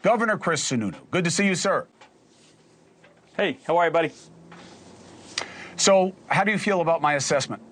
Governor Chris Sununu. Good to see you, sir. Hey, how are you, buddy? So how do you feel about my assessment?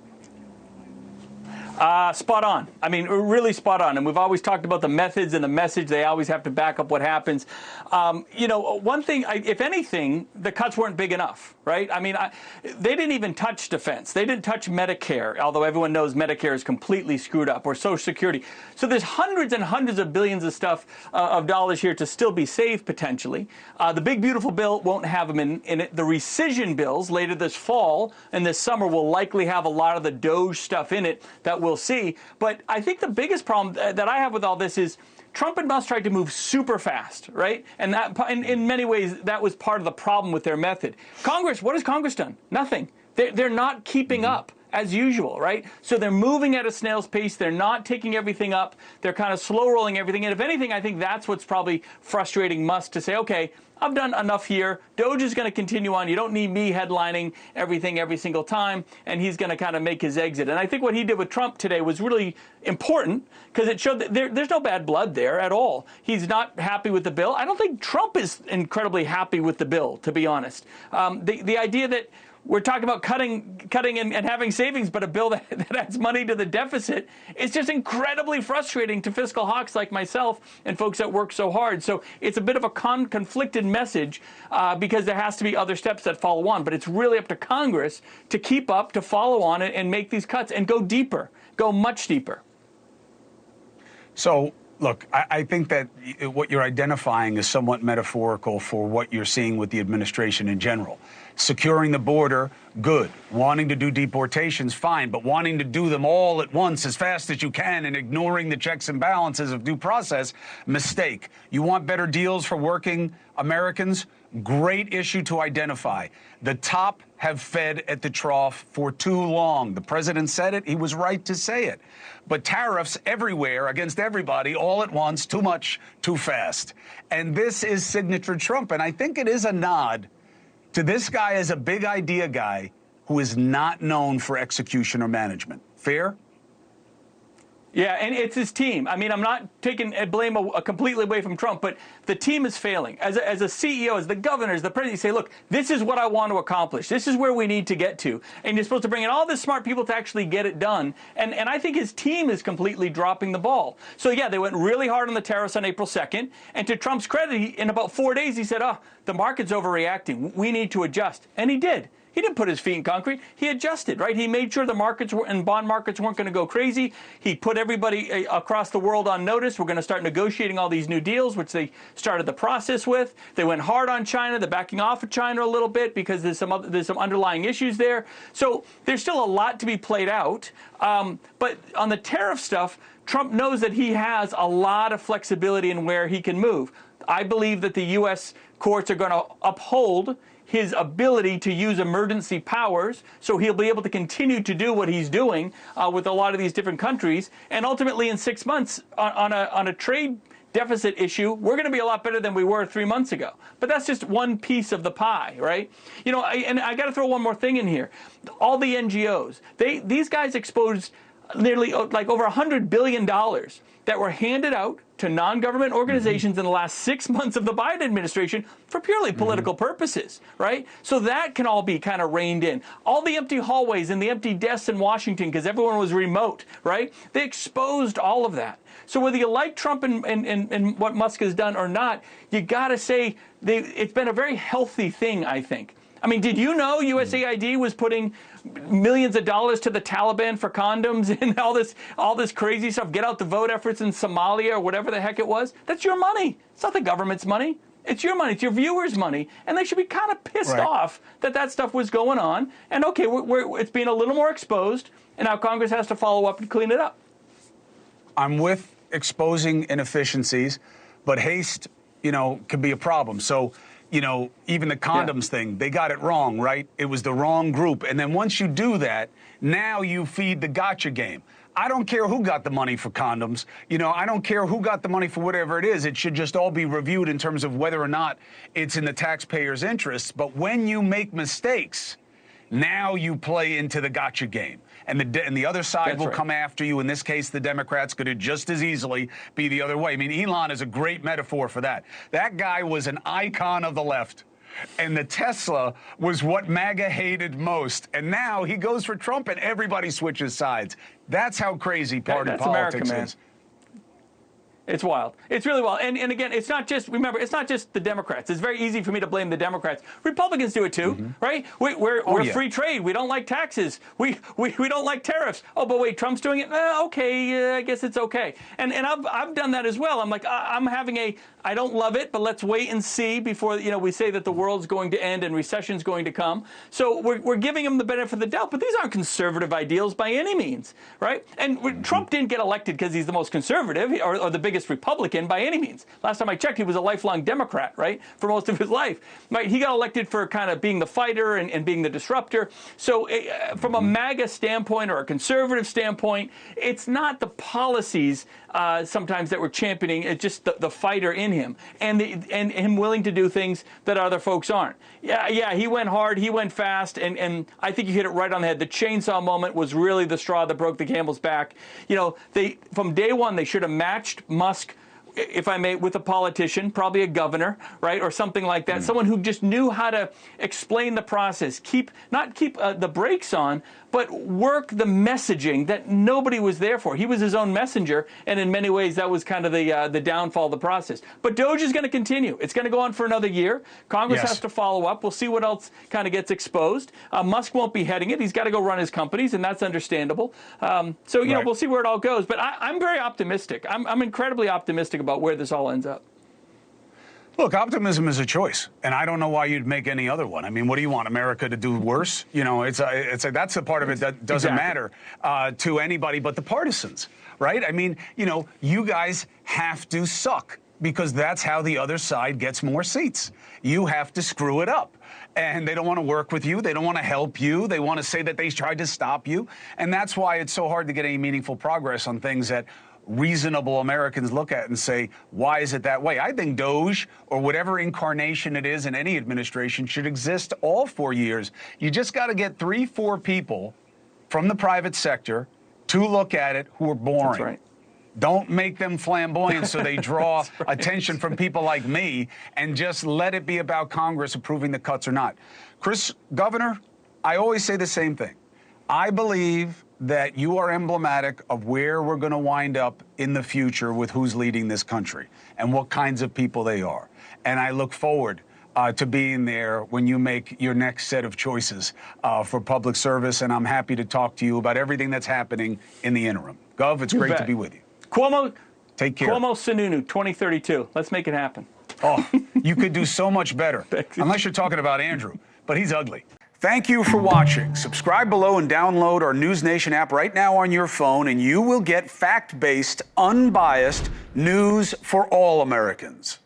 Spot on. I mean, really spot on. And we've always talked about the methods and the message. They always have to back up what happens. One thing, if anything, the cuts weren't big enough, right? I mean, they didn't even touch defense. They didn't touch Medicare, although everyone knows Medicare is completely screwed up, or Social Security. So there's hundreds and hundreds of billions of stuff, of dollars here to still be saved, potentially. The big, beautiful bill won't have them in it. The rescission bills later this fall and this summer will likely have a lot of the DOGE stuff in it that we'll see. But I think the biggest problem that I have with all this is Trump and Musk tried to move super fast, right? And that, in many ways, that was part of the problem with their method. Congress, what has Congress done? Nothing. They're not keeping up, as usual, right? So they're moving at a snail's pace. They're not taking everything up. They're kind of slow rolling everything. And if anything, I think that's what's probably frustrating Musk to say, okay, I've done enough here. DOGE is going to continue on. You don't need me headlining everything every single time. And he's going to kind of make his exit. And I think what he did with Trump today was really important because it showed that there's no bad blood there at all. He's not happy with the bill. I don't think Trump is incredibly happy with the bill, to be honest. The idea that we're talking about cutting and having savings, but a bill that adds money to the deficit is just incredibly frustrating to fiscal hawks like myself and folks that work so hard. So it's a bit of a conflicted message because there has to be other steps that follow on. But it's really up to Congress to keep up, to follow on it, and make these cuts and go deeper, go much deeper. So, look, I think that what you're identifying is somewhat metaphorical for what you're seeing with the administration in general. Securing the border, good. Wanting to do deportations, fine. But wanting to do them all at once as fast as you can and ignoring the checks and balances of due process, mistake. You want better deals for working Americans? Great issue to identify. The top have fed at the trough for too long. The president said it. He was right to say it. But tariffs everywhere against everybody all at once, too much, too fast. And this is signature Trump. And I think it is a nod to this guy as a big idea guy who is not known for execution or management. Fair? Yeah, and it's his team. I mean, I'm not taking blame completely away from Trump, but the team is failing. As a CEO, as the governors, the president, you say, look, this is what I want to accomplish. This is where we need to get to. And you're supposed to bring in all the smart people to actually get it done. And I think his team is completely dropping the ball. So, yeah, they went really hard on the tariffs on April 2nd. And to Trump's credit, in about 4 days, he said, the market's overreacting. We need to adjust. And he did. He didn't put his feet in concrete. He adjusted, right? He made sure the markets and bond markets weren't going to go crazy. He put everybody across the world on notice. We're going to start negotiating all these new deals, which they started the process with. They went hard on China. They're backing off of China a little bit because there's some underlying issues there. So there's still a lot to be played out. But on the tariff stuff, Trump knows that he has a lot of flexibility in where he can move. I believe that the U.S. courts are going to uphold his ability to use emergency powers, so he'll be able to continue to do what he's doing with a lot of these different countries. And ultimately, in 6 months, on a trade deficit issue, we're going to be a lot better than we were 3 months ago. But that's just one piece of the pie, right? You know, and I got to throw one more thing in here. All the NGOs, these guys exposed nearly like over $100 billion that were handed out to non-government organizations in the last 6 months of the Biden administration for purely political purposes, right? So that can all be kind of reined in. All the empty hallways and the empty desks in Washington because everyone was remote, right? They exposed all of that. So whether you like Trump and what Musk has done or not, you got to say it's been a very healthy thing, I think. I mean, did you know USAID was putting millions of dollars to the Taliban for condoms and all this crazy stuff, get out the vote efforts in Somalia or whatever the heck it was? That's your money. It's not the government's money. It's your money. It's your viewers' money. And they should be kind of pissed off that stuff was going on. And, okay, it's being a little more exposed, and now Congress has to follow up and clean it up. I'm with exposing inefficiencies, but haste, could be a problem. So, even the condoms thing, they got it wrong, right? It was the wrong group. And then once you do that, now you feed the gotcha game. I don't care who got the money for condoms. I don't care who got the money for whatever it is. It should just all be reviewed in terms of whether or not it's in the taxpayer's interests. But when you make mistakes, Now you play into the gotcha game. And the other side That's will right. come after you. In this case, the Democrats could just as easily be the other way. I mean, Elon is a great metaphor for that. That guy was an icon of the left. And the Tesla was what MAGA hated most. And now he goes for Trump and everybody switches sides. That's how crazy party That's politics America, is. It's wild. It's really wild. And again, it's not just, remember, it's not just the Democrats. It's very easy for me to blame the Democrats. Republicans do it too, right? We're yeah. free trade. We don't like taxes. We don't like tariffs. Oh, but wait, Trump's doing it? Okay, I guess it's okay. And I've done that as well. I'm like, I'm having I don't love it, but let's wait and see before, we say that the world's going to end and recession's going to come. So we're giving them the benefit of the doubt, but these aren't conservative ideals by any means, right? And Trump didn't get elected because he's the most conservative or the biggest Republican by any means. Last time I checked, he was a lifelong Democrat, right, for most of his life. Right? He got elected for kind of being the fighter and being the disruptor. So from a MAGA standpoint or a conservative standpoint, it's not the policies sometimes that we're championing. It's just the fighter in him and him willing to do things that other folks aren't. Yeah, he went hard, he went fast, and I think you hit it right on the head. The chainsaw moment was really the straw that broke the camel's back. From day one, they should have matched Musk, if I may, with a politician, probably a governor, right, or something like that, someone who just knew how to explain the process, not keep the brakes on, but work the messaging that nobody was there for. He was his own messenger, and in many ways that was kind of the downfall of the process. But DOGE is going to continue. It's going to go on for another year. Congress has to follow up. We'll see what else kind of gets exposed. Musk won't be heading it. He's got to go run his companies, and that's understandable. So we'll see where it all goes. But I'm very optimistic. I'm incredibly optimistic about where this all ends up. Look, optimism is a choice, and I don't know why you'd make any other one. I mean, what do you want, America to do worse? That's the part of it that doesn't matter to anybody but the partisans, right? I mean, you guys have to suck because that's how the other side gets more seats. You have to screw it up. And they don't want to work with you. They don't want to help you. They want to say that they tried to stop you. And that's why it's so hard to get any meaningful progress on things that reasonable Americans look at and say, why is it that way? I think DOGE, or whatever incarnation it is in any administration, should exist all 4 years. You just got to get 3-4 people from the private sector to look at it who are boring. That's right. Don't make them flamboyant so they draw attention from people like me, and just let it be about Congress approving the cuts or not. Governor, I always say the same thing. I believe that you are emblematic of where we're going to wind up in the future with who's leading this country and what kinds of people they are. And I look forward to being there when you make your next set of choices for public service. And I'm happy to talk to you about everything that's happening in the interim. Gov, it's great to be with you. Cuomo, take care. Cuomo Sununu, 2032. Let's make it happen. Oh, you could do so much better. Unless you're talking about Andrew, but he's ugly. Thank you for watching. Subscribe below and download our NewsNation app right now on your phone, and you will get fact-based, unbiased news for all Americans.